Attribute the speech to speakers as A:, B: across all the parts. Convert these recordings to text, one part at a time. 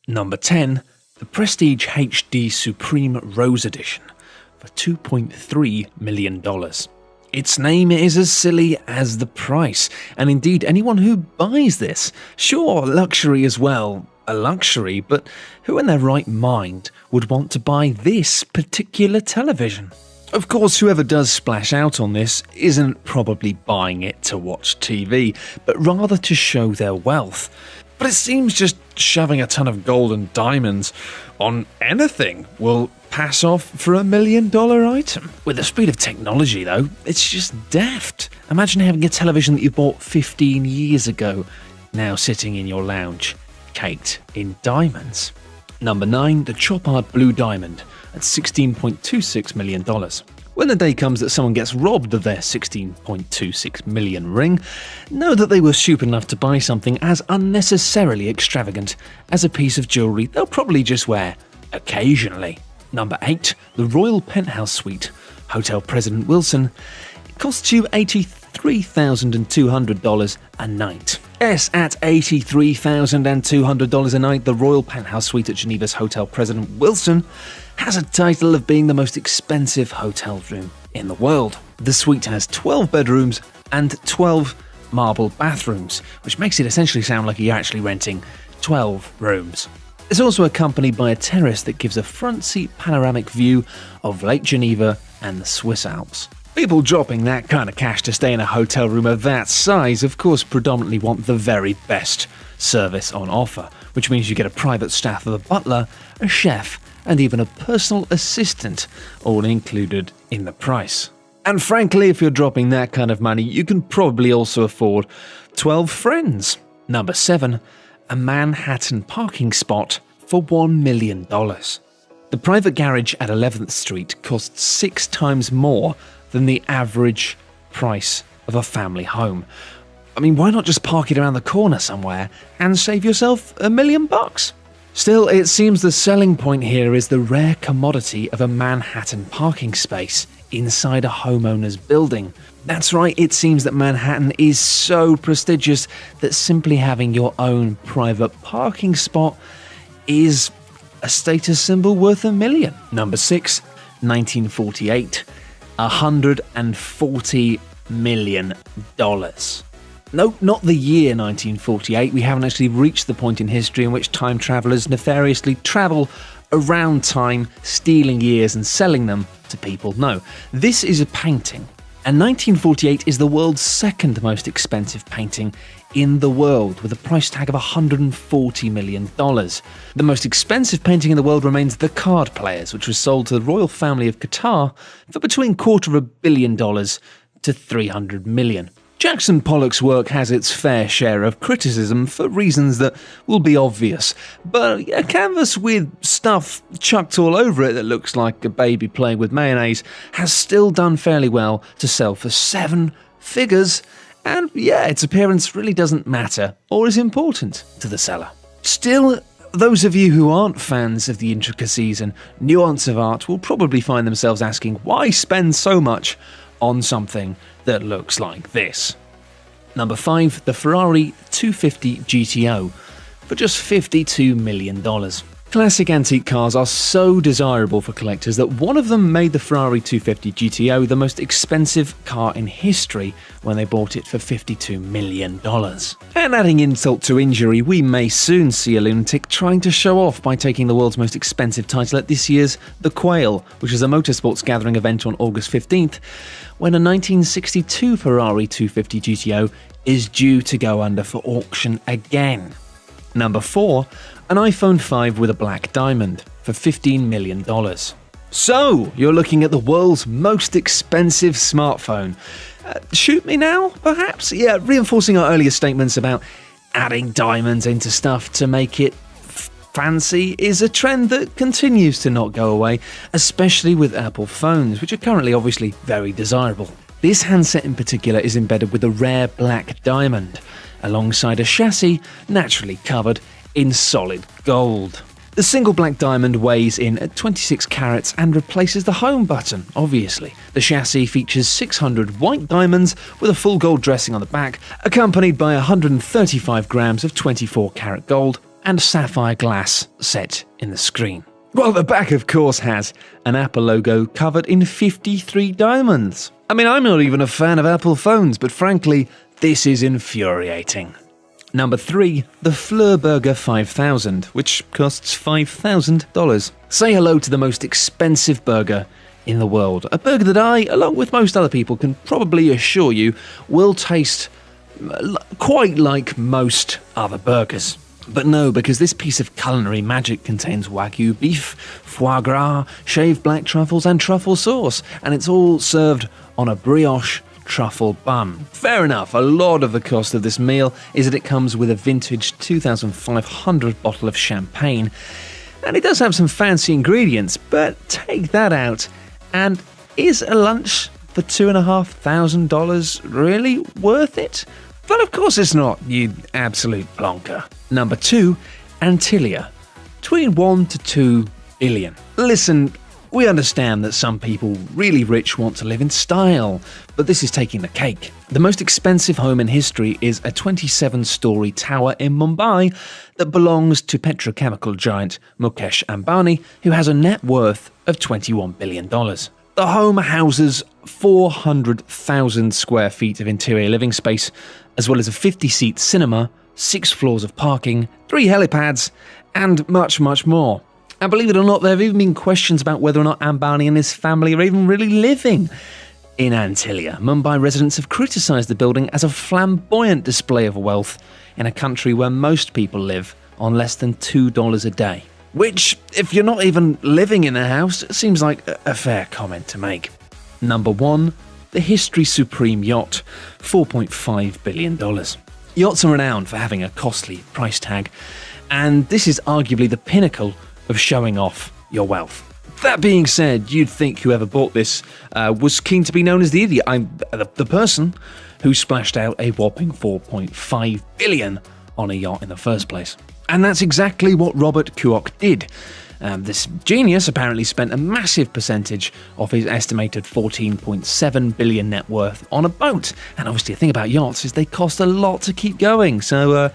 A: Number 10, the Prestige HD Supreme Rose Edition for $2.3 million. Its name is as silly as the price, and indeed anyone who buys this, sure, luxury as well, a luxury, but who in their right mind would want to buy this particular television? Of course, whoever does splash out on this isn't probably buying it to watch TV, but rather to show their wealth. But it seems just shoving a ton of gold and diamonds on anything will pass off for $1 million item. With the speed of technology, though, it's just daft. Imagine having a television that you bought 15 years ago, now sitting in your lounge, caked in diamonds. Number 9, the Chopard Blue Diamond at $16.26 million. When the day comes that someone gets robbed of their $16.26 million ring, know that they were stupid enough to buy something as unnecessarily extravagant as a piece of jewellery they'll probably just wear occasionally. Number 8, the Royal Penthouse Suite, Hotel President Wilson. It costs you $83,200 a night. Yes, at $83,200 a night, the Royal Penthouse Suite at Geneva's Hotel President Wilson has a title of being the most expensive hotel room in the world. The suite has 12 bedrooms and 12 marble bathrooms, which makes it essentially sound like you're actually renting 12 rooms. It's also accompanied by a terrace that gives a front-seat panoramic view of Lake Geneva and the Swiss Alps. People dropping that kind of cash to stay in a hotel room of that size, of course, predominantly want the very best service on offer, which means you get a private staff of a butler, a chef, and even a personal assistant, all included in the price. And frankly, if you're dropping that kind of money, you can probably also afford 12 friends. Number 7, a Manhattan parking spot for $1 million. The private garage at 11th Street costs 6 times more than the average price of a family home. I mean, why not just park it around the corner somewhere and save yourself $1 million? Still, it seems the selling point here is the rare commodity of a Manhattan parking space inside a homeowner's building. That's right, it seems that Manhattan is so prestigious that simply having your own private parking spot is a status symbol worth $1 million. Number 6, 1948, $140 million. No, not the year 1948. We haven't actually reached the point in history in which time travelers nefariously travel around time, stealing years and selling them to people. No, this is a painting. And 1948 is the world's second most expensive painting in the world, with a price tag of $140 million. The most expensive painting in the world remains The Card Players, which was sold to the royal family of Qatar for between $250 million to $300 million. Jackson Pollock's work has its fair share of criticism for reasons that will be obvious, but a canvas with stuff chucked all over it that looks like a baby playing with mayonnaise has still done fairly well to sell for 7 figures, and yeah, its appearance really doesn't matter or is important to the seller. Still, those of you who aren't fans of the intricacies and nuance of art will probably find themselves asking, why spend so much on something that looks like this? Number 5, the Ferrari 250 GTO for just $52 million. Classic antique cars are so desirable for collectors that one of them made the Ferrari 250 GTO the most expensive car in history when they bought it for $52 million. And adding insult to injury, we may soon see a lunatic trying to show off by taking the world's most expensive title at this year's The Quail, which is a motorsports gathering event on August 15th, when a 1962 Ferrari 250 GTO is due to go under for auction again. Number 4, an iPhone 5 with a black diamond for $15 million. So, you're looking at the world's most expensive smartphone. Shoot me now, perhaps? Yeah, reinforcing our earlier statements about adding diamonds into stuff to make it fancy is a trend that continues to not go away, especially with Apple phones, which are currently obviously very desirable. This handset in particular is embedded with a rare black diamond, alongside a chassis naturally covered in solid gold. The single black diamond weighs in at 26 carats and replaces the home button, obviously. The chassis features 600 white diamonds with a full gold dressing on the back, accompanied by 135 grams of 24 karat gold and sapphire glass set in the screen. Well, the back, of course, has an Apple logo covered in 53 diamonds. I mean, I'm not even a fan of Apple phones, but frankly, this is infuriating. Number 3, the Fleur Burger 5000, which costs $5,000. Say hello to the most expensive burger in the world. A burger that I, along with most other people, can probably assure you will taste quite like most other burgers. But no, because this piece of culinary magic contains Wagyu beef, foie gras, shaved black truffles and truffle sauce, and it's all served on a brioche truffle bun. Fair enough, a lot of the cost of this meal is that it comes with a vintage 2,500 bottle of champagne, and it does have some fancy ingredients, but take that out, and is a lunch for $2,500 really worth it? But of course it's not, you absolute plonker. Number 2, Antillia. Between 1 to 2 billion. Listen, we understand that some people really rich want to live in style, but this is taking the cake. The most expensive home in history is a 27-story tower in Mumbai that belongs to petrochemical giant Mukesh Ambani, who has a net worth of $21 billion. The home houses 400,000 square feet of interior living space, as well as a 50-seat cinema, 6 floors of parking, 3 helipads, and much, much more. And believe it or not, there have even been questions about whether or not Ambani and his family are even really living in Antillia. Mumbai residents have criticised the building as a flamboyant display of wealth in a country where most people live on less than $2 a day. Which, if you're not even living in a house, seems like a fair comment to make. Number 1, the History Supreme Yacht, $4.5 billion. Yachts are renowned for having a costly price tag, and this is arguably the pinnacle of showing off your wealth. That being said, you'd think whoever bought this was keen to be known as the idiot. The person who splashed out a whopping $4.5 billion on a yacht in the first place. And that's exactly what Robert Kuok did. This genius apparently spent a massive percentage of his estimated $14.7 billion net worth on a boat. And obviously the thing about yachts is they cost a lot to keep going, so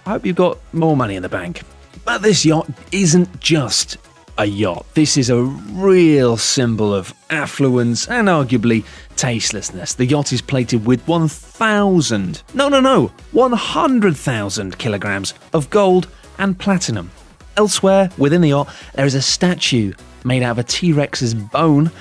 A: I hope you've got more money in the bank. But this yacht isn't just a yacht. This is a real symbol of affluence and arguably tastelessness. The yacht is plated with 100,000 kilograms of gold and platinum. Elsewhere within the yacht, there is a statue made out of a T-Rex's bone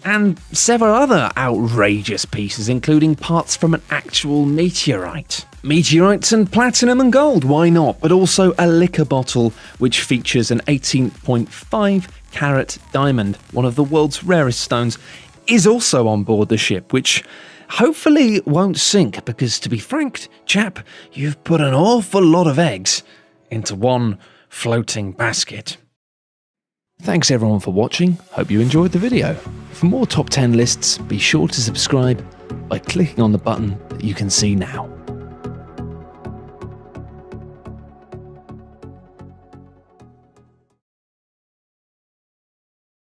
A: and several other outrageous pieces, including parts from an actual meteorite. Meteorites and platinum and gold, why not? But also a liquor bottle which features an 18.5 carat diamond, one of the world's rarest stones, is also on board the ship, which hopefully won't sink because, to be frank, chap, you've put an awful lot of eggs into one floating basket. Thanks everyone for watching, hope you enjoyed the video. For more top 10 lists, be sure to subscribe by clicking on the button that you can see now.